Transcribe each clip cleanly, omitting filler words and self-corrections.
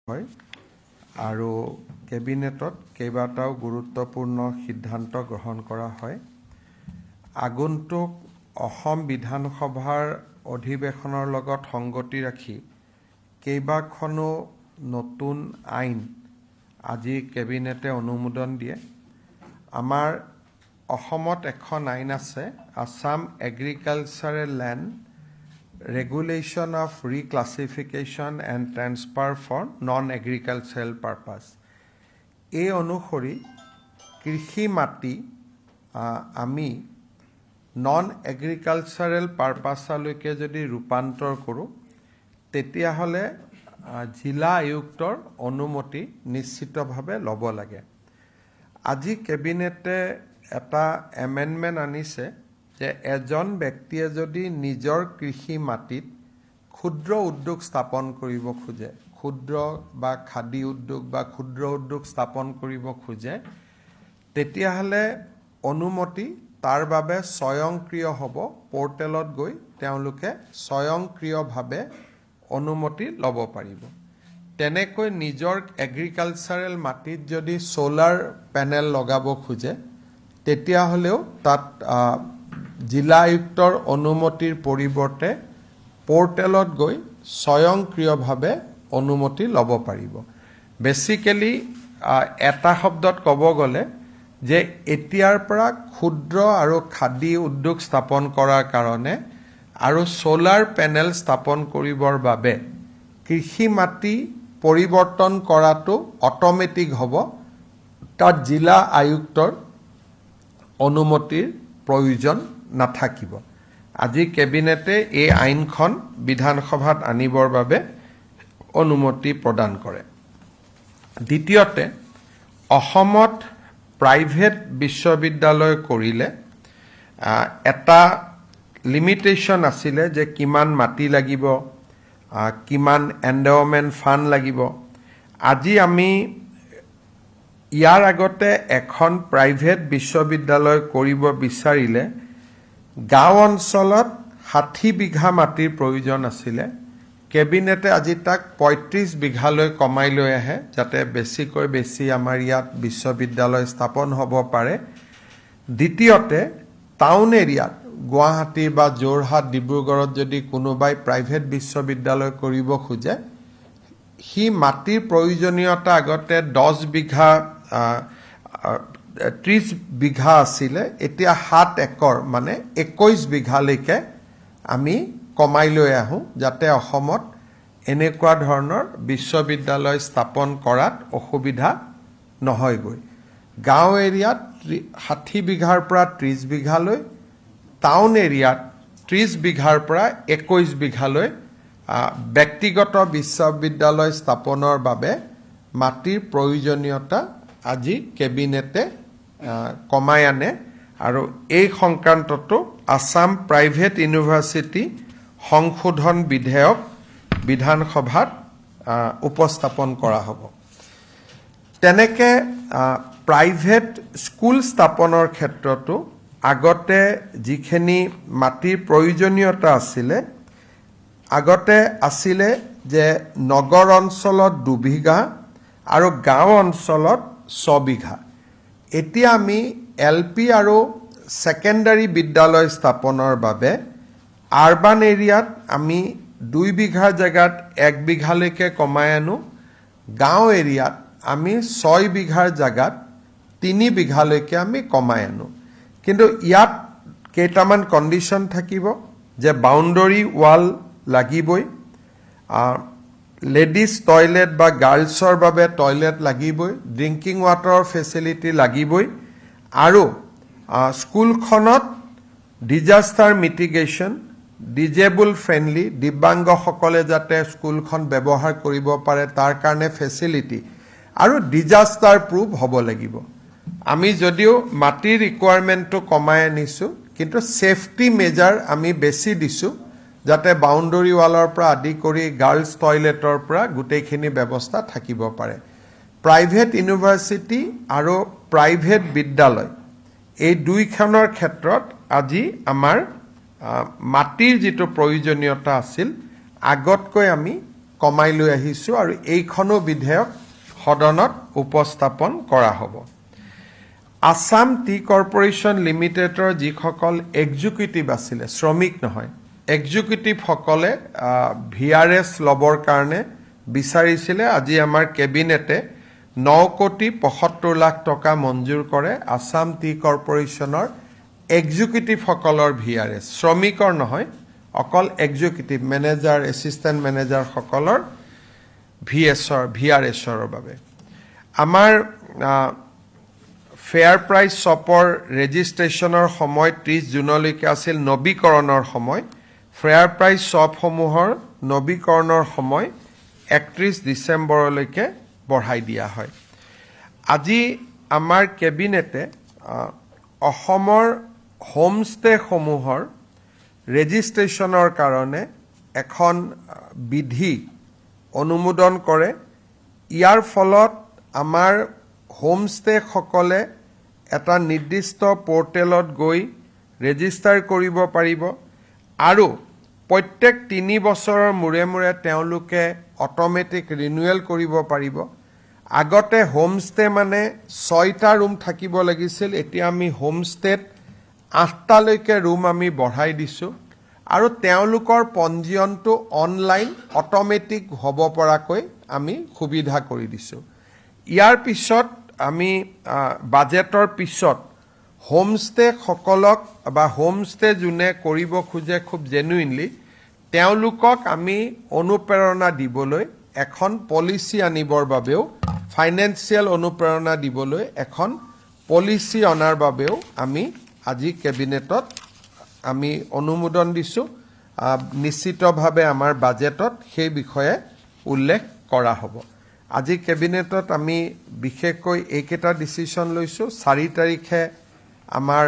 হয় আৰু কেবিনেটত কেইবাটাও গুৰুত্বপূৰ্ণ সিদ্ধান্ত গ্ৰহণ কৰা হয়। আগন্তুক অসম বিধানসভাৰ অধিৱেশনৰ লগত সংগতি ৰাখি কেইবাখনো নতুন আইন আজি কেবিনেটে অনুমোদন দিয়ে। আমাৰ অসমত এখন আইন আছে, Assam agricultural land Regulation of Reclassification and Transfer for Non-Agricultural Purpose. এই অনুসৰি কৃষি মাটি আমি নন এগ্ৰিকালচাৰেল পাৰপাছলৈকে যদি ৰূপান্তৰ কৰোঁ তেতিয়াহ'লে জিলা আয়ুক্তৰ অনুমতি নিশ্চিতভাৱে ল'ব লাগে। আজি কেবিনেটে এটা এমেণ্ডমেণ্ট আনিছে যে এজন ব্যক্তিয়ে যদি নিজৰ কৃষি মাটিত ক্ষুদ্ৰ উদ্যোগ স্থাপন কৰিব খোজে, ক্ষুদ্ৰ বা খাদী উদ্যোগ বা ক্ষুদ্ৰ উদ্যোগ স্থাপন কৰিব খোজে, তেতিয়াহ'লে অনুমতি তাৰ বাবে স্বয়ংক্ৰিয় হ'ব। পৰ্টেলত গৈ তেওঁলোকে স্বয়ংক্ৰিয়ভাৱে অনুমতি ল'ব পাৰিব। তেনেকৈ নিজৰ এগ্ৰিকালচাৰেল মাটিত যদি ছ'লাৰ পেনেল লগাব খোজে তেতিয়াহ'লেও তাত জিলা আয়ুক্তৰ অনুমতিৰ পৰিৱৰ্তে পৰ্টেলত গৈ স্বয়ংক্ৰিয়ভাৱে অনুমতি ল'ব পাৰিব। বেচিকেলি এটা শব্দত ক'ব গ'লে যে এতিয়াৰ পৰা ক্ষুদ্ৰ আৰু খাদী উদ্যোগ স্থাপন কৰাৰ কাৰণে আৰু ছ'লাৰ পেনেল স্থাপন কৰিবৰ বাবে কৃষি মাটি পৰিৱৰ্তন কৰাটো অট'মেটিক হ'ব। তাত জিলা আয়ুক্তৰ অনুমতিৰ প্ৰয়োজন নাথাকিব। আজি কেবিনেটে এই আইনখন বিধানসভাত আনিবৰ বাবে অনুমতি প্ৰদান কৰে। দ্বিতীয়তে, অসমত প্ৰাইভেট বিশ্ববিদ্যালয় কৰিলে এটা লিমিটেশ্যন আছিলে যে কিমান মাটি লাগিব, কিমান এণ্ডাওমেণ্ট ফাণ্ড লাগিব। আজি আমি ইয়াৰ আগতে এখন প্ৰাইভেট বিশ্ববিদ্যালয় কৰিব বিচাৰিলে গাঁও অঞ্চলত 60 বিঘা মাটিৰ প্ৰয়োজন আছিলে। কেবিনেটে আজি তাক 35 বিঘালৈ কমাই লৈ আহে যাতে বেছিকৈ বেছি আমাৰ ইয়াত বিশ্ববিদ্যালয় স্থাপন হ'ব পাৰে। দ্বিতীয়তে, টাউন এৰিয়াত গুৱাহাটী বা যোৰহাট ডিব্ৰুগড়ত যদি কোনোবাই প্ৰাইভেট বিশ্ববিদ্যালয় কৰিব খোজে, সি মাটিৰ প্ৰয়োজনীয়তা আগতে 10 বিঘা 30 বিঘা আছিলে, এতিয়া 7 একৰ মানে 21 বিঘালৈকে আমি কমাই লৈ আহোঁ যাতে অসমত এনেকুৱা ধৰণৰ বিশ্ববিদ্যালয় স্থাপন কৰাত অসুবিধা নহয়গৈ। গাঁও এৰিয়াত 60 বিঘাৰ পৰা 30 বিঘালৈ, টাউন এৰিয়াত 30 বিঘাৰ পৰা 21 বিঘালৈ ব্যক্তিগত বিশ্ববিদ্যালয় স্থাপনৰ বাবে মাটিৰ প্ৰয়োজনীয়তা আজি কেবিনেটে কমাই আনে আৰু এই সংক্ৰান্ততো আসাম প্ৰাইভেট ইউনিভাৰ্চিটি সংশোধন বিধেয়ক বিধানসভাত উপস্থাপন কৰা হ'ব। তেনেকৈ প্ৰাইভেট স্কুল স্থাপনৰ ক্ষেত্ৰতো আগতে যিখিনি মাটিৰ প্ৰয়োজনীয়তা আছিলে, আগতে আছিলে যে নগৰ অঞ্চলত 2 বিঘা আৰু গাঁও অঞ্চলত 6 বিঘা। এতিয়া আমি LP আৰু ছেকেণ্ডাৰী বিদ্যালয় স্থাপনৰ বাবে আৰবান এৰিয়াত আমি 2 বিঘাৰ জেগাত 1 বিঘালৈকে কমাই আনো। গাঁও এৰিয়াত আমি 6 বিঘাৰ জেগাত 3 বিঘালৈকে আমি কমাই আনো। কিন্তু ইয়াত কেইটামান কণ্ডিশ্যন থাকিব যে বাউণ্ডৰী ৱাল লাগিবই, লেডিজ টয়লেট বা গাৰ্লছৰ বাবে টয়লেট লাগিবই, ড্ৰিংকিং ৱাটাৰৰ ফেচিলিটি লাগিবই আৰু স্কুলখনত ডিজাষ্টাৰ মিটিগেশ্যন, ডিজেবল ফ্ৰেণ্ডলি, দিব্যাংগসকলে যাতে স্কুলখন ব্যৱহাৰ কৰিব পাৰে তাৰ কাৰণে ফেচিলিটি আৰু ডিজাষ্টাৰ প্ৰুফ হ'ব লাগিব। আমি যদিও মাটিৰ ৰিকুৱাৰমেণ্টটো কমাই আনিছোঁ কিন্তু ছেফটি মেজাৰ আমি বেছি দিছোঁ যাতে বাউণ্ডৰী ৱালৰ পৰা আদি কৰি গাৰ্লছ টয়লেটৰ পৰা গোটেইখিনি ব্যৱস্থা থাকিব পাৰে। প্ৰাইভেট ইউনিভাৰ্চিটি আৰু প্ৰাইভেট বিদ্যালয় এই দুইখনৰ ক্ষেত্ৰত আজি আমাৰ মাটিৰ যিটো প্ৰয়োজনীয়তা আছিল আগতকৈ আমি কমাই লৈ আহিছোঁ আৰু এইখনো বিধেয়ক সদনত উপস্থাপন কৰা হ'ব। আছাম টি কৰ্পোৰেশ্যন লিমিটেডৰ যিসকল এক্সিকিউটিভ আছিলে, শ্ৰমিক নহয়, এক্সিকিউটিভসকলে VRS ল'বৰ কাৰণে বিচাৰিছিলে। আজি আমাৰ কেবিনেটে 9,75,00,000 টকা মঞ্জুৰ কৰে আছাম টি কৰ্পোৰেশ্যনৰ এক্সিকিউটিভসকলৰ VRS, শ্ৰমিকৰ নহয়, অকল এক্সিকিউটিভ মেনেজাৰ, এছিষ্টেণ্ট মেনেজাৰসকলৰ VRSৰ বাবে। আমাৰ ফেয়াৰ প্ৰাইচ শ্বপৰ ৰেজিষ্ট্ৰেশ্যনৰ সময় 30 জুনলৈকে আছিল নৱীকৰণৰ সময়। ফেয়াৰ প্ৰাইচ শ্বপসমূহৰ নৱীকৰণৰ সময় 31 ডিচেম্বৰলৈকে বঢ়াই দিয়া হয়। আজি আমাৰ কেবিনেটে অসমৰ হোমষ্টেসমূহৰ ৰেজিষ্ট্ৰেশ্যনৰ কাৰণে এখন বিধি অনুমোদন কৰে। ইয়াৰ ফলত আমাৰ হোমষ্টেসকলে এটা নিৰ্দিষ্ট পৰ্টেলত গৈ ৰেজিষ্টাৰ কৰিব পাৰিব আৰু প্ৰত্যেক 3 বছৰৰ মূৰে মূৰে তেওঁলোকে অট'মেটিক ৰিনিউৱেল কৰিব পাৰিব। আগতে হোমষ্টে মানে 6টা ৰুম থাকিব লাগিছিল, এতিয়া আমি হোমষ্টেত 8টালৈকে ৰুম আমি বঢ়াই দিছোঁ আৰু তেওঁলোকৰ পঞ্জীয়নটো অনলাইন অট'মেটিক হ'ব পৰাকৈ আমি সুবিধা কৰি দিছোঁ। ইয়াৰ পিছত আমি বাজেটৰ পিছত হোমষ্টেসকলক বা হোমষ্টে যোনে কৰিব খোজে খুব জেনুইনলি, তেওঁলোকক আমি অনুপ্ৰেৰণা দিবলৈ এখন পলিচি আনিবৰ বাবেও, ফাইনেন্সিয়েল অনুপ্ৰেৰণা দিবলৈ এখন পলিচি অনাৰ বাবেও আমি আজি কেবিনেটত আমি অনুমোদন দিছোঁ। নিশ্চিতভাৱে আমাৰ বাজেটত সেই বিষয়ে উল্লেখ কৰা হ'ব। আজি কেবিনেটত আমি বিশেষকৈ এইকেইটা ডিচিশ্যন লৈছোঁ। 4 তাৰিখে আমাৰ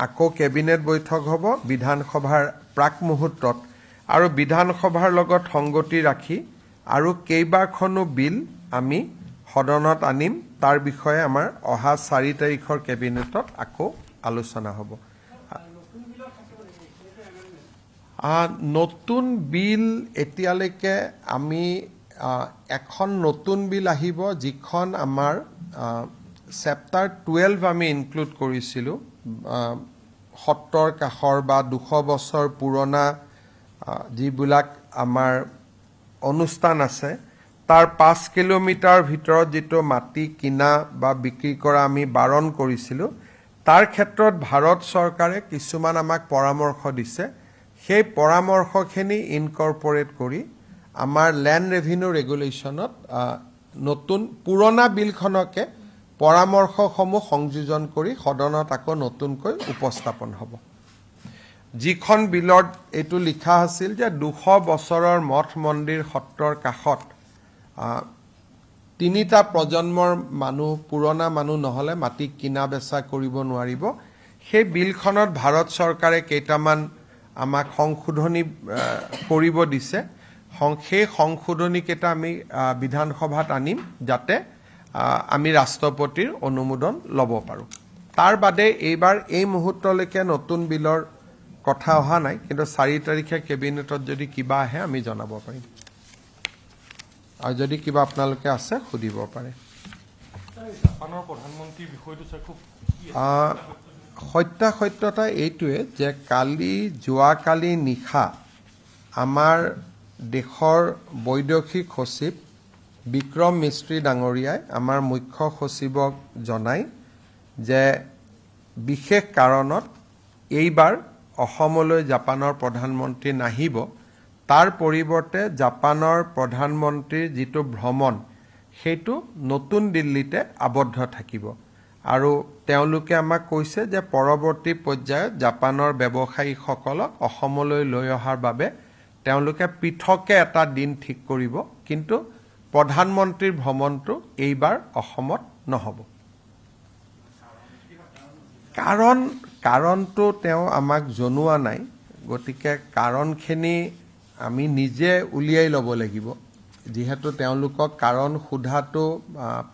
আকৌ কেবিনেট বৈঠক হ'ব বিধানসভাৰ প্ৰাক মুহূৰ্তত, আৰু বিধানসভাৰ লগত সংগতি ৰাখি আৰু কেইবাখনো বিল আমি সদনত আনিম। তাৰ বিষয়ে আমাৰ অহা 4 তাৰিখৰ কেবিনেটত আকৌ আলোচনা হ'ব। নতুন বিল এতিয়ালৈকে আমি এখন নতুন বিল আহিব, যিখন আমাৰ চেপ্টাৰ 12 আমি ইনক্লুড কৰিছিলোঁ। সত্ৰৰ কাষৰ বা 200 বছৰ পুৰণা যিবিলাক আমাৰ অনুষ্ঠান আছে, তাৰ 5 কিলোমিটাৰ ভিতৰত যিটো মাটি কিনা বা বিক্ৰী কৰা আমি বাৰণ কৰিছিলোঁ, তাৰ ক্ষেত্ৰত ভাৰত চৰকাৰে কিছুমান আমাক পৰামৰ্শ দিছে। সেই পৰামৰ্শখিনি ইনকৰ্পৰেট কৰি আমাৰ লেণ্ড ৰেভিনিউ ৰেগুলেশ্যনত নতুন পুৰণা বিলখনকে পৰামৰ্শসমূহ সংযোজন কৰি সদনত আকৌ নতুনকৈ উপস্থাপন হ'ব। যিখন বিলত এইটো লিখা আছিল যে 200 বছৰৰ মঠ মন্দিৰ সত্ৰৰ কাষত 3টা প্ৰজন্মৰ মানুহ, পুৰণা মানুহ নহ'লে মাটি কিনা বেচা কৰিব নোৱাৰিব। সেই বিলখনত ভাৰত চৰকাৰে কেইটামান আমাক সংশোধনী কৰিব দিছে। সেই সংশোধনীকেইটা আমি বিধানসভাত আনিম, যাতে আমি ৰাষ্ট্ৰপতিৰ অনুমোদন ল'ব পাৰোঁ। তাৰ বাদে এইবাৰ এই মুহূৰ্তলৈকে নতুন বিলৰ কথা অহা নাই, কিন্তু 4 তাৰিখে কেবিনেটত যদি কিবা আহে আমি জনাব পাৰিম, আৰু যদি কিবা আপোনালোকে আছে সুধিব পাৰে। সত্যাসত্যতা এইটোৱে যে যোৱাকালি নিশা আমাৰ দেশৰ বৈদেশিক সচিব বিক্ৰম মিস্ত্ৰী ডাঙৰীয়াই আমাৰ মুখ্য সচিবক জনায় যে বিশেষ কাৰণত এইবাৰ অসমলৈ জাপানৰ প্ৰধানমন্ত্ৰী নাহিব, তাৰ পৰিৱৰ্তে জাপানৰ প্ৰধানমন্ত্ৰীৰ যিটো ভ্ৰমণ সেইটো নতুন দিল্লীতে আবদ্ধ থাকিব। আৰু তেওঁলোকে আমাক কৈছে যে পৰৱৰ্তী পৰ্যায়ত জাপানৰ ব্যৱসায়ীসকলক অসমলৈ লৈ অহাৰ বাবে তেওঁলোকে পৃথকে এটা দিন ঠিক কৰিব, কিন্তু প্ৰধানমন্ত্ৰীৰ ভ্ৰমণটো এইবাৰ অসমত নহ'ব। কাৰণটো তেওঁ আমাক জনোৱা নাই, গতিকে কাৰণখিনি আমি নিজে উলিয়াই ল'ব লাগিব। যিহেতু তেওঁলোকক কাৰণ সোধাটো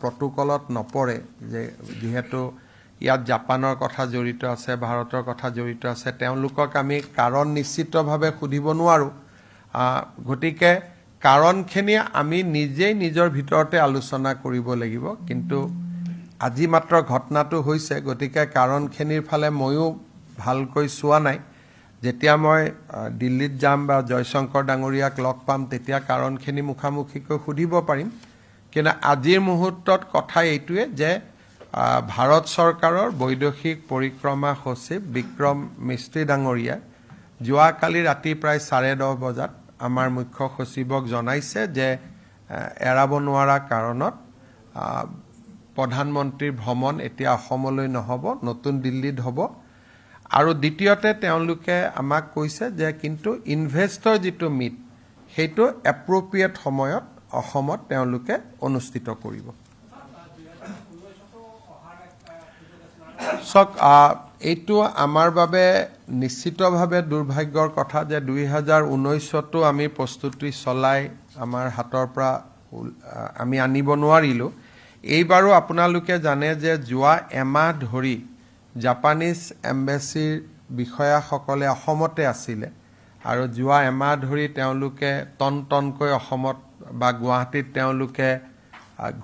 প্ৰটোকলত নপৰে, যে যিহেতু ইয়াত জাপানৰ কথা জড়িত আছে, ভাৰতৰ কথা জড়িত আছে, তেওঁলোকক আমি কাৰণ নিশ্চিতভাৱে সুধিব নোৱাৰোঁ। গতিকে কাৰণখিনি আমি নিজেই নিজৰ ভিতৰতে আলোচনা কৰিব লাগিব কিন্তু আজি মাত্ৰ ঘটনাটো হৈছে গতিকে কাৰণখিনিৰ ফালে ময়ো ভালকৈ চোৱা নাই যেতিয়া মই দিল্লীত যাম বা জয়শংকৰ ডাঙৰীয়াক লগ পাম তেতিয়া কাৰণখিনি মুখামুখিকৈ সুধিব পাৰিম কিন্তু আজিৰ মুহূৰ্তত কথা এইটোৱে যে ভাৰত চৰকাৰৰ বৈদেশিক পৰিক্ৰমা সচিব বিক্ৰম মিস্ত্ৰী ডাঙৰীয়া যোৱাকালি ৰাতি প্ৰায় 10:30 বজাত আমাৰ মুখ্য সচিবক জনাইছে যে এৰাব নোৱাৰা কাৰণত প্ৰধানমন্ত্ৰীৰ ভ্ৰমণ এতিয়া অসমলৈ নহ'ব নতুন দিল্লীত হ'ব আৰু দ্বিতীয়তে তেওঁলোকে আমাক কৈছে যে কিন্তু ইনভেষ্টৰ যিটো মিট সেইটো এপ্ৰপ্ৰিয়েট সময়ত অসমত তেওঁলোকে অনুষ্ঠিত কৰিব এইটো আমাৰ বাবে নিশ্চিতভাৱে দুৰ্ভাগ্যৰ কথা যে 2019তো আমি প্ৰস্তুতি চলাই আমাৰ হাতৰ পৰা আমি আনিব নোৱাৰিলো এইবাৰো আপোনালোকে জানে যে যোৱা এমাহ ধৰি জাপানীজ এম্বেছিৰ বিষয়াসকলে অসমতে আছিলে আৰু যোৱা এমাহ ধৰি তেওঁলোকে টনকৈ অসমত বা গুৱাহাটীত তেওঁলোকে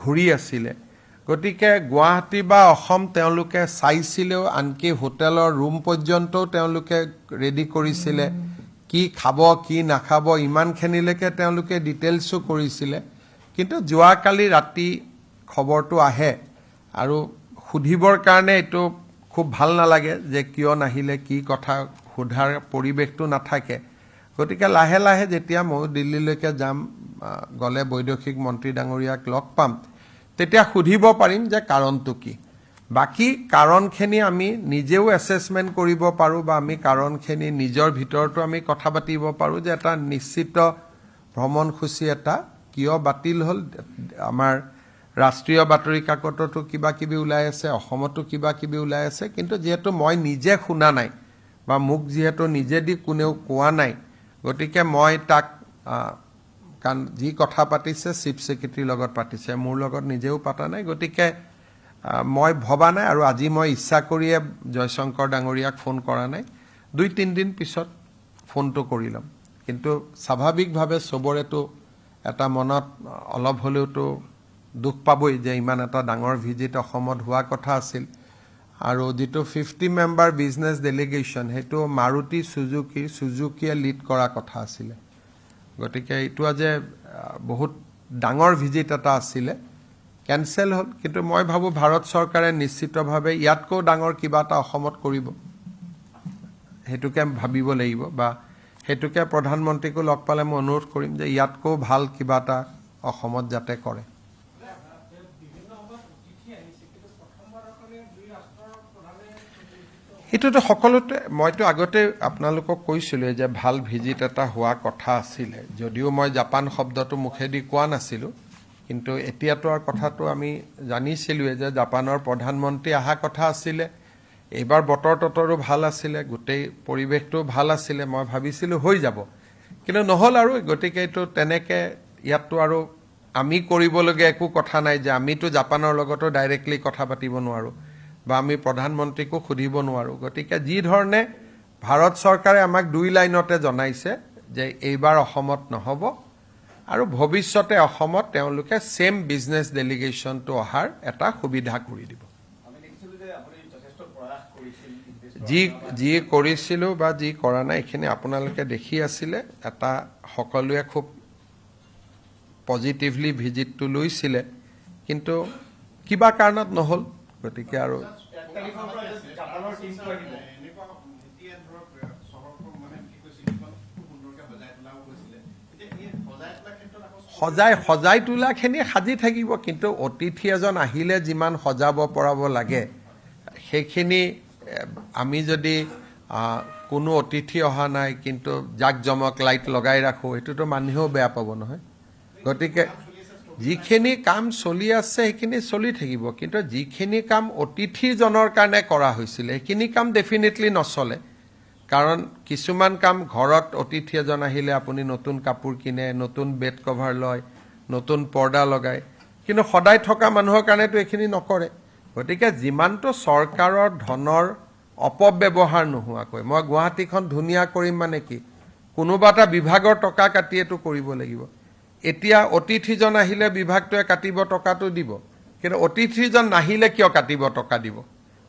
ঘূৰি আছিলে গতিকে গুৱাহাটী বা অসম তেওঁলোকে চাইছিলেও আনকি হোটেলৰ ৰুম পৰ্যন্তও তেওঁলোকে ৰেডি কৰিছিলে কি খাব কি নাখাব ইমানখিনিলৈকে তেওঁলোকে ডিটেইলছো কৰিছিলে কিন্তু যোৱাকালি ৰাতি খবৰটো আহে আৰু সুধিবৰ কাৰণে এইটো খুব ভাল নালাগে যে কিয় নাহিলে কি কথা সোধাৰ পৰিৱেশটো নাথাকে গতিকে লাহে লাহে যেতিয়া মই দিল্লীলৈকে যাম গলে বৈদেশিক মন্ত্ৰী ডাঙৰীয়াক লগ পাম তেতিয়া সুধিব পাৰিম যে কাৰণটো কি বাকি কাৰণখিনি আমি নিজেও এছেছমেন্ট কৰিব পাৰো বা আমি কাৰণখিনি নিজৰ ভিতৰতো আমি কথা পাতিব পাৰো যে এটা নিশ্চিত ভ্ৰমণসূচী এটা কিয় বাতিল হ'ল আমাৰ ৰাষ্ট্ৰীয় বাতৰি কাকততো কিবা কিবি ওলাই আছে অসমতো কিবা কিবি ওলাই আছে কিন্তু যেহেতু মই নিজে শুনা নাই বা মোক যেহেতু নিজে দি কোনেও কোৱা নাই গতিকে মই তাক কাৰণ যি কথা পাতিছে চিফ সেক্ৰেটাৰীৰ লগত পাতিছে মোৰ লগত নিজেও পাতা নাই গতিকে মই ভবা নাই আৰু আজি মই ইচ্ছা কৰিয়ে জয়শংকৰ ডাঙৰীয়াক ফোন কৰা নাই 2-3 দিন পিছত ফোনটো কৰি লম কিন্তু স্বাভাৱিকভাৱে সবৰেতো এটা মনত অলপ হলেওতো দুখ পাবই যে ইমান এটা ডাঙৰ ভিজিট অসমত হোৱা কথা আছিল আৰু যেটো 50 মেম্বাৰ বিজনেছ ডেলিগেশ্যন হেতু মাৰুতি সুজুকিয়ে লিড কৰা কথা আছিল গতিকে এইটো যে বহুত ডাঙৰ ভিজিট এটা আছিল কেনসেল হল কিন্তু মই ভাবো ভাৰত চৰকাৰে নিশ্চিতভাৱে ইয়াতকৈ ডাঙৰ কিবা এটা অসমত কৰিব হেতুকে ভাবিব লাগিব বা হেতুকে প্ৰধানমন্ত্ৰীক লগ পালে মই অনুৰোধ কৰিম যে ইয়াতকৈ ভাল কিবা এটা অসমত যাতে কৰে এটোতো সকলোতে মইতো আগতে আপোনালোকক কৈছিলো যে ভাল ভিজিট এটা হোৱা কথা আছিল যদিও মই জাপান শব্দটো মুখেদি কোৱা নাছিলো কিন্তু এতিয়াতো আৰ কথাটো আমি জানিছিলো যে জাপানৰ প্ৰধানমন্ত্ৰী আহা কথা আছিল এবাৰ বতৰটো ভাল আছিল গোটেই পৰিৱেশটো ভাল আছিল মই ভাবিছিলো হৈ যাব কিন্তু নহল আৰু গতিকে এটো তেনেকে ইয়াতো আৰু আমি কৰিবলগীয়া একো কথা নাই যে আমিতো জাপানৰ লগতো ডাইৰেক্টলি কথা পাতিব নোৱাৰো বা আমি প্ৰধানমন্ত্ৰীকো সুধিব নোৱাৰো গতিকে যি ধৰণে ভাৰত চৰকাৰে আমাক 2 লাইনতে জনাইছে যে এইবাৰ অসমত নহব আৰু ভৱিষ্যতে অসমত তেওঁলোকে সেম বিজনেছ ডেলিগেশ্যনটো অহাৰ এটা সুবিধা কৰি দিব আমি দেখিছিলো যে আপুনি যথেষ্ট প্ৰয়াস কৰিছিল যি কৰিছিলো বা যি কৰা নাই এখিনি আপোনালোকে দেখি আছিলে এটা সকলোৱে খুব পজিটিভলি ভিজিটটো লৈছিলে কিন্তু কিবা কাৰণত নহল গতিকে আৰু সজাই তোলাখিনি সাজি থাকিব কিন্তু অতিথি এজন আহিলে যিমান সজাব পৰাব লাগে সেইখিনি আমি যদি কোনো অতিথি অহা নাই কিন্তু জাকজমক লাইট লগাই ৰাখো এটোতো মানুহেও বেয়া পাব নহয় গতিকে যিখিনি কাম চলি আছে সেইখিনি চলি থাকিব কিন্তু যিখিনি কাম অতিথিজনৰ কাৰণে কৰা হৈছিল সেইখিনি কাম ডেফিনেটলি নচলে কাৰণ কিছুমান কাম ঘৰত অতিথি এজন আহিলে আপুনি নতুন কাপোৰ কিনে নতুন বেড কভাৰ লয় নতুন পৰ্দা লগায় কিন্তু সদায় থকা মানুহৰ কাৰণেতো এখিনি নকৰে গতিকে যিমানটো চৰকাৰৰ ধনৰ অপব্যৱহাৰ নোহোৱাকৈ মই গুৱাহাটীখন ধুনীয়া কৰিম মানে কি কোনোবা এটা বিভাগৰ টকা কাটিয়েটো কৰিব লাগিব এতিয়া অতিথিজন আহিলে বিভাগটোৱে কাটিব টকাটো দিব, কিন্তু অতিথিজন নাহিলে কিয় কাটিব টকা দিব?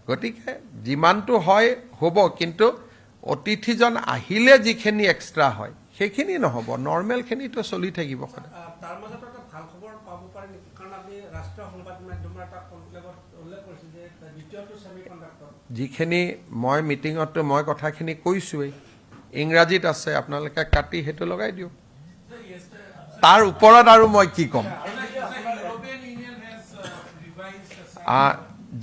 গতিকে যিমানটো হয় হ'ব, কিন্তু অতিথিজন আহিলে যিখিনি এক্সট্ৰা হয় সেইখিনি নহ'ব, নৰ্মেলখিনিতো চলি থাকিব সদায়। তাৰ মাজত এটা ভাল খবৰ পাব পাৰে নেকি? কাৰণ আপুনি ৰাষ্ট্ৰীয় সংবাদ মাধ্যমৰ এটা কনক্লেভত উল্লেখ কৰিছে যে দ্বিতীয়টো ছেমিকণ্ডাক্টৰ যিখিনি মই মিটিঙততো মই কথাখিনি কৈছোৱেই, ইংৰাজীত আছে, আপোনালোকে কাটি সেইটো লগাই দিয়ক। তাৰ ওপৰত আৰু মই কি ক'ম?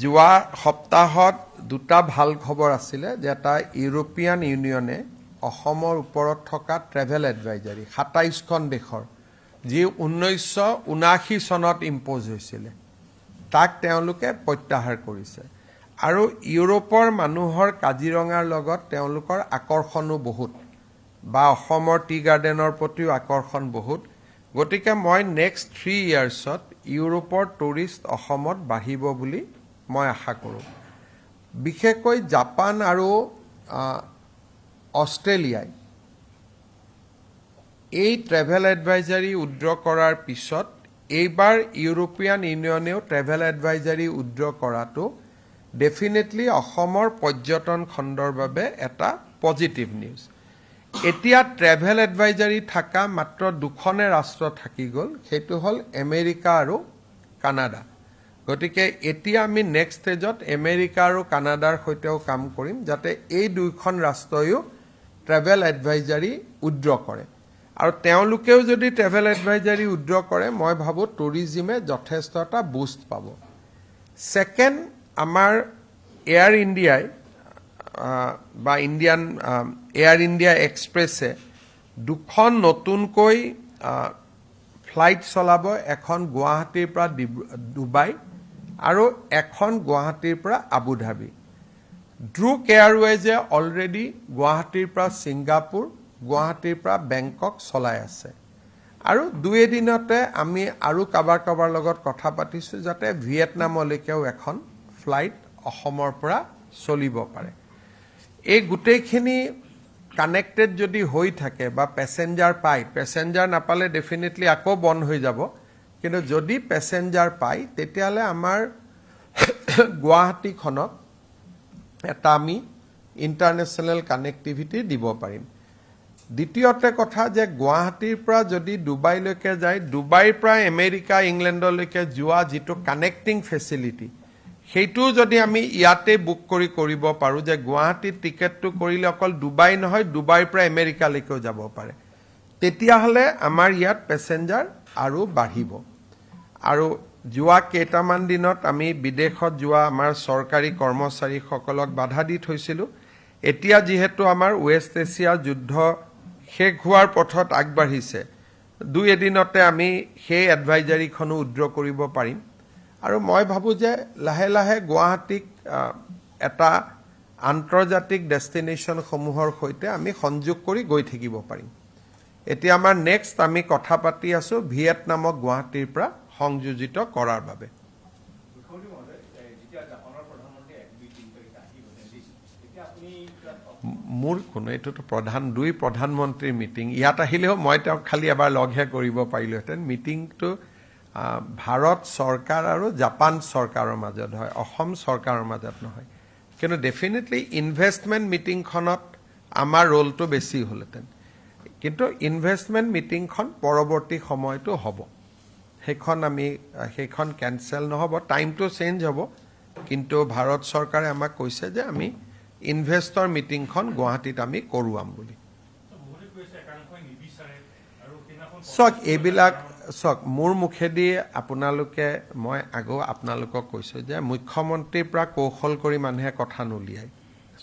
যোৱা সপ্তাহত দুটা ভাল খবৰ আছিলে, যে এটা ইউৰোপিয়ান ইউনিয়নে অসমৰ ওপৰত থকা ট্ৰেভেল এডভাইজাৰী ২৭খন দেশৰ, যি 1979 চনত ইম্প'জ হৈছিলে, তাক তেওঁলোকে প্ৰত্যাহাৰ কৰিছে। আৰু ইউৰোপৰ মানুহৰ কাজিৰঙাৰ লগত তেওঁলোকৰ আকৰ্ষণো বহুত, বা অসমৰ টি গাৰ্ডেনৰ প্ৰতিও আকৰ্ষণ বহুত। গতিকে মই নেক্সট 3 ইয়াৰ্ছত ইউৰোপৰ টুৰিষ্ট অসমত বাঢ়িব বুলি মই আশা কৰোঁ। বিশেষকৈ জাপান আৰু অষ্ট্ৰেলিয়াই এই ট্ৰেভেল এডভাইজাৰী উইথড্ৰ কৰাৰ পিছত এইবাৰ ইউৰোপিয়ান ইউনিয়নেও ট্ৰেভেল এডভাইজাৰী উইথড্ৰ কৰাটো ডেফিনেটলি অসমৰ পৰ্যটন খণ্ডৰ বাবে এটা পজিটিভ নিউজ। এতিয়া ট্ৰেভেল এডভাইজাৰী থকা মাত্ৰ দুখনে ৰাষ্ট্ৰ থাকি গ'ল, সেইটো হ'ল আমেৰিকা আৰু কানাডা। গতিকে এতিয়া আমি নেক্সট ষ্টেজত আমেৰিকা আৰু কানাডাৰ সৈতেও কাম কৰিম, যাতে এই দুইখন ৰাষ্ট্ৰইও ট্ৰেভেল এডভাইজাৰী উইথড্ৰ কৰে। আৰু তেওঁলোকেও যদি ট্ৰেভেল এডভাইজাৰী উইথড্ৰ কৰে, মই ভাবোঁ টুৰিজিমে যথেষ্ট এটা বুষ্ট পাব। ছেকেণ্ড, আমাৰ এয়াৰ ইণ্ডিয়াই বা ইণ্ডিয়ান এয়াৰ ইণ্ডিয়া এক্সপ্ৰেছে দুখন নতুনকৈ ফ্লাইট চলাব, এখন গুৱাহাটীৰ পৰা ডুবাই আৰু এখন গুৱাহাটীৰ পৰা আবুধাবি। ড্ৰুক এয়াৰৱেজে অলৰেডি গুৱাহাটীৰ পৰা ছিংগাপুৰ, গুৱাহাটীৰ পৰা বেংকক চলাই আছে। আৰু 2 এদিনতে আমি আৰু কাৰোবাৰ লগত কথা পাতিছোঁ, যাতে ভিয়েটনামলৈকেও এখন ফ্লাইট অসমৰ পৰা চলিব পাৰে। এই গোটেইখিনি কানেক্টেড যদি হৈ থাকে বা পেচেঞ্জাৰ পায়, পেচেঞ্জাৰ নাপালে ডেফিনেটলি আকৌ বন্ধ হৈ যাব, কিন্তু যদি পেচেঞ্জাৰ পায় তেতিয়াহ'লে আমাৰ গুৱাহাটীখনক এটা আমি ইণ্টাৰনেশ্যনেল কানেক্টিভিটি দিব পাৰিম। দ্বিতীয়তে কথা, যে গুৱাহাটীৰ পৰা যদি ডুবাইলৈকে যায়, ডুবাইৰ পৰা আমেৰিকা ইংলেণ্ডলৈকে যোৱা যিটো কানেক্টিং ফেচিলিটি, সেইটোও যদি আমি ইয়াতে বুক কৰিব পাৰোঁ, যে গুৱাহাটীত টিকেটটো কৰিলে অকল ডুবাই নহয়, ডুবাইৰ পৰা আমেৰিকালৈকেও যাব পাৰে, তেতিয়াহ'লে আমাৰ ইয়াত পেচেঞ্জাৰ আৰু বাঢ়িব। আৰু যোৱা কেইটামান দিনত আমি বিদেশত যোৱা আমাৰ চৰকাৰী কৰ্মচাৰীসকলক বাধা দি থৈছিলোঁ। এতিয়া যিহেতু আমাৰ ৱেষ্ট এছিয়াৰ যুদ্ধ শেষ হোৱাৰ পথত আগবাঢ়িছে, 2 এদিনতে আমি সেই এডভাইজাৰীখনো উইথড্ৰ কৰিব পাৰিম। আৰু মই ভাবোঁ যে লাহে লাহে গুৱাহাটীক এটা আন্তৰ্জাতিক ডেষ্টিনেশ্যনসমূহৰ সৈতে আমি সংযোগ কৰি গৈ থাকিব পাৰিম। এতিয়া আমাৰ নেক্সট আমি কথা পাতি আছোঁ ভিয়েটনামক গুৱাহাটীৰ পৰা সংযোজিত কৰাৰ বাবে। মোৰ কোনো এইটোতো দুই প্ৰধানমন্ত্ৰীৰ মিটিং, ইয়াত আহিলেও মই তেওঁক খালি এবাৰ লগহে কৰিব পাৰিলোহেঁতেন। মিটিংটো ভাৰত চৰকাৰ আৰু জাপান চৰকাৰৰ মাজত হয়, অসম চৰকাৰৰ মাজত নহয়। কিন্তু ডেফিনেটলি ইনভেষ্টমেণ্ট মিটিংখনত আমাৰ ৰোলটো বেছি হ'লহেঁতেন, কিন্তু ইনভেষ্টমেণ্ট মিটিংখন পৰৱৰ্তী সময়তো হ'ব, সেইখন কেনচেল নহ'ব, টাইমটো চেঞ্জ হ'ব। কিন্তু ভাৰত চৰকাৰে আমাক কৈছে যে আমি ইনভেষ্টৰ মিটিংখন গুৱাহাটীত আমি কৰোৱাম বুলি। চাওক মোৰ মুখেদি মই আগেও আপোনালোকক কৈছোঁ যে মুখ্যমন্ত্ৰীৰ পৰা কৌশল কৰি মানুহে কথা নুলিয়ায়,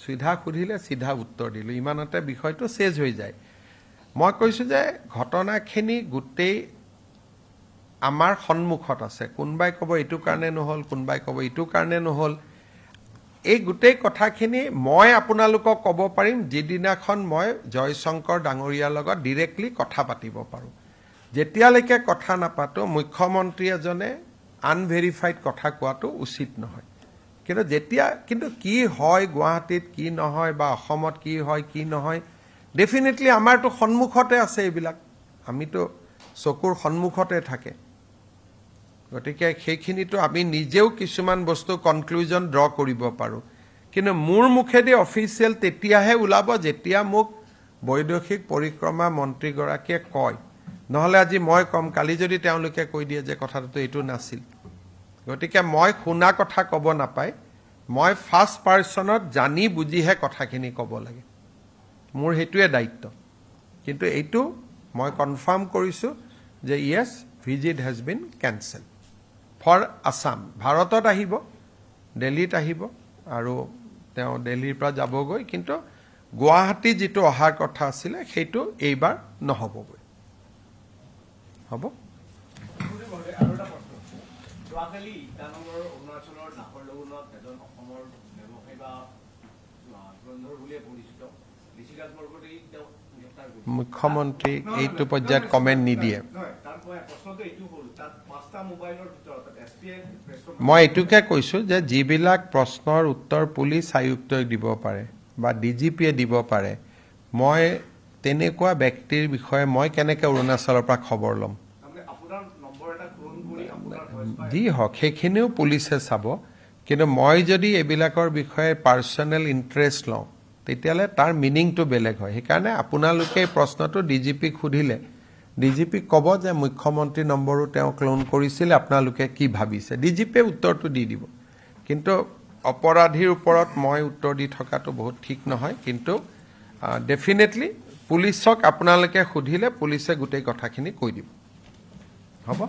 চিধা সুধিলে চিধা উত্তৰ দিলোঁ, ইমানতে বিষয়টো চেজ হৈ যায়। মই কৈছোঁ যে ঘটনাখিনি গোটেই আমাৰ সন্মুখত আছে, কোনোবাই ক'ব এইটো কাৰণে নহ'ল, কোনোবাই ক'ব এইটো কাৰণে নহ'ল। এই গোটেই কথাখিনি মই আপোনালোকক ক'ব পাৰিম যিদিনাখন মই জয়শংকৰ ডাঙৰীয়াৰ লগত ডিৰেক্টলি কথা পাতিব পাৰোঁ। যেতিয়ালৈকে কথা নাপাতোঁ মুখ্যমন্ত্ৰী এজনে আনভেৰিফাইড কথা কোৱাটো উচিত নহয়। কিন্তু কি হয় গুৱাহাটীত, কি নহয়, বা অসমত কি হয় কি নহয়, ডেফিনেটলি আমাৰতো সন্মুখতে আছে এইবিলাক। আমিতো চকুৰ সন্মুখতে থাকে গতিকে সেইখিনিতো আমি নিজেও কিছুমান বস্তু কনক্লুজন ড্ৰ কৰিব পাৰোঁ কিন্তু মোৰ মুখেদি অফিচিয়েল তেতিয়াহে ওলাব যেতিয়া মোক বৈদেশিক পৰিক্ৰমা মন্ত্ৰীগৰাকীয়ে কয় নহ'লে আজি মই কম কালি যদি তেওঁলোকে কৈ দিয়ে যে কথাটো এইটো নাছিল গতিকে মই শুনা কথা ক'ব নাপায় মই ফাৰ্ষ্ট পাৰ্চনত জানি বুজিহে কথাখিনি ক'ব লাগে মোৰ সেইটোৱে দায়িত্ব কিন্তু এইটো মই কনফাৰ্ম কৰিছোঁ যে য়েছ visit has been cancel for Assam ভাৰতত আহিব দিল্লীত আহিব আৰু তেওঁ দিল্লীৰ পৰা যাবগৈ কিন্তু গুৱাহাটী যিটো অহাৰ কথা আছিলে সেইটো এইবাৰ নহ'বগৈ হ'ব আৰু এটা প্ৰশ্ন যোৱাকালি ইটানগৰ অৰুণাচলৰ নাহৰলগুণত এজন অসমৰ ব্যৱসায়ী বা ধুৰন্ধৰ বুলিয়ে পৰিচিত ঋষিৰাজ বৰগোহাঁই তেওঁ গ্ৰেপ্তাৰ কৰিছে মুখ্যমন্ত্ৰী এইটো পৰ্যায়ত কমেণ্ট নিদিয়ে নহয় তাৰ প্ৰশ্নটো এইটো হ'ল তাত 5টা মোবাইলৰ ভিতৰত এছপিয়ে মই এইটোকে কৈছোঁ যে যিবিলাক প্ৰশ্নৰ উত্তৰ পুলিচ আয়ুক্তই দিব পাৰে বা ডিজিপিয়ে দিব পাৰে মই তেনেকুৱা ব্যক্তিৰ বিষয়ে মই কেনেকৈ অৰুণাচলৰ পৰা খবৰ ল'ম তাৰমানে আপোনাৰ নম্বৰ এটা ক্লোন কৰি আপোনাৰ ভইচ পাই যি হওক সেইখিনিও পুলিচে চাব কিন্তু মই যদি এইবিলাকৰ বিষয়ে পাৰ্চনেল ইণ্টাৰেষ্ট লওঁ তেতিয়াহ'লে তাৰ মিনিংটো বেলেগ হয় সেইকাৰণে আপোনালোকে এই প্ৰশ্নটো ডিজিপিক সুধিলে ডিজিপিক ক'ব যে মুখ্যমন্ত্ৰী নম্বৰো তেওঁ ক্লোন কৰিছিল আপোনালোকে কি ভাবিছে ডিজিপিয়ে উত্তৰটো দি দিব কিন্তু অপৰাধীৰ ওপৰত মই উত্তৰ দি থকাটো বহুত ঠিক নহয় কিন্তু ডেফিনেটলি পুলিচক আপোনালোকে সুধিলে পুলিচে গোটেই কথাখিনি কৈ দিব হ'ব